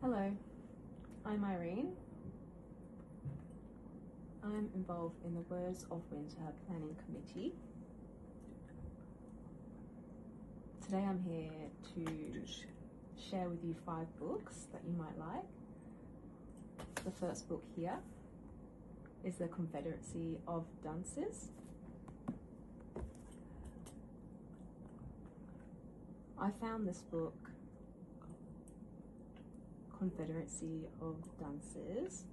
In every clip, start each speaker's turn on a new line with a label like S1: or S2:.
S1: Hello, I'm Irene. I'm involved in the Words of Winter Planning Committee. Today I'm here to share with you 5 books that you might like. The first book here is The Confederacy of Dunces. I found this book, Confederacy of Dunces,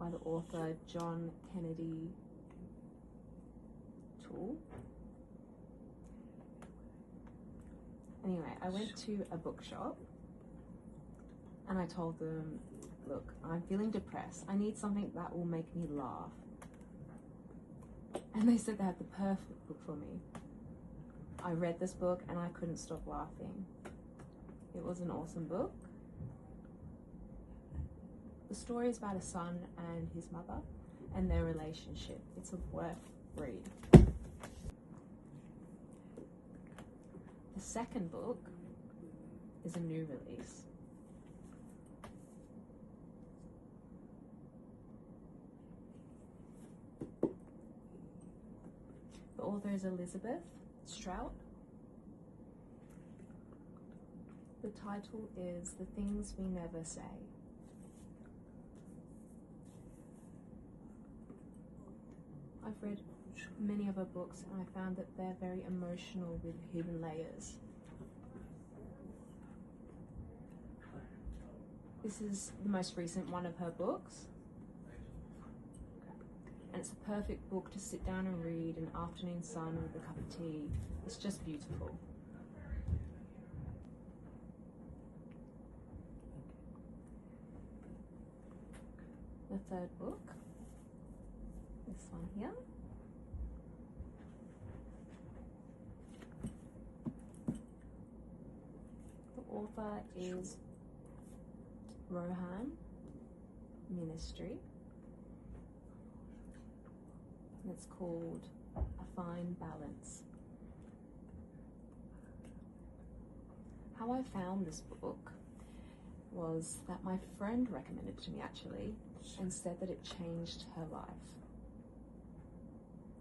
S1: by the author John Kennedy Toole. Anyway, I went to a bookshop and I told them, look, I'm feeling depressed. I need something that will make me laugh. And they said they had the perfect book for me. I read this book and I couldn't stop laughing. It was an awesome book. The story is about a son and his mother and their relationship. It's a worth read. The second book is a new release. The author is Elizabeth Strout. The title is The Things We Never Say. I've read many of her books and I found that they're very emotional with hidden layers. This is the most recent one of her books, and it's a perfect book to sit down and read in afternoon sun with a cup of tea. It's just beautiful. The third book, this one here. The author is Rohan Ministry, and it's called A Fine Balance. How I found this book was that my friend recommended it to me actually, and said that it changed her life.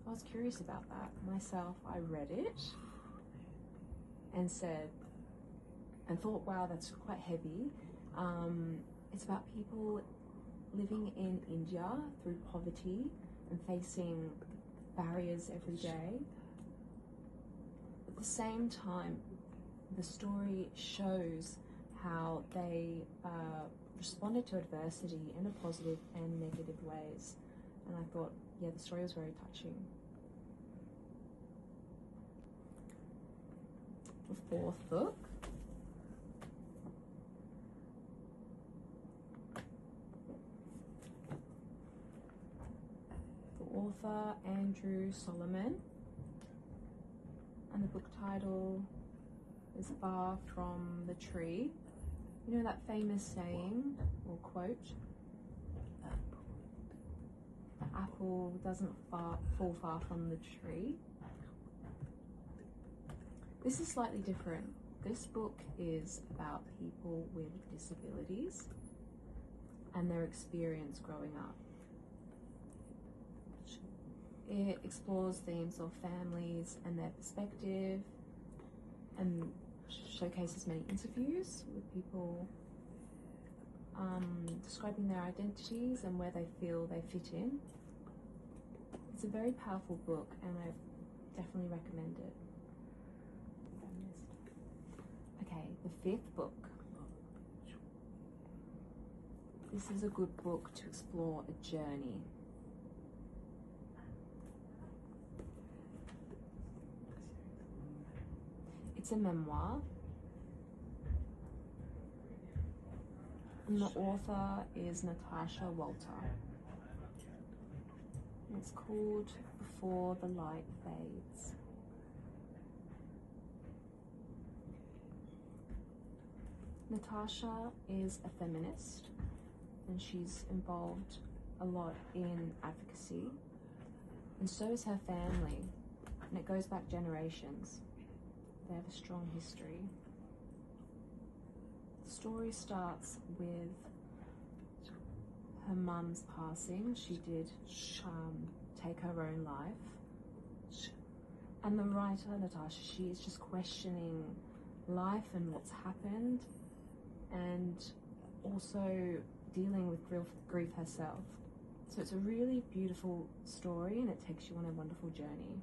S1: I was curious about that myself. I read it and thought, wow, that's quite heavy. It's about people living in India through poverty and facing barriers every day. At the same time, the story shows how they responded to adversity in a positive and negative ways. And I thought, yeah, the story was very touching. The fourth book author Andrew Solomon, and the book title is Far From the Tree. You know that famous saying or quote, the apple doesn't fall far from the tree. This is slightly different. This book is about people with disabilities and their experience growing up. It explores themes of families and their perspective, and showcases many interviews with people describing their identities and where they feel they fit in. It's a very powerful book and I definitely recommend it. Okay, the 5th book. This is a good book to explore a journey. It's a memoir, and the author is Natasha Walter. It's called Before the Light Fades. Natasha is a feminist and she's involved a lot in advocacy, and so is her family, and it goes back generations. They have a strong history. The story starts with her mum's passing. She did take her own life. And the writer, Natasha, she is just questioning life and what's happened, and also dealing with grief herself. So it's a really beautiful story, and it takes you on a wonderful journey.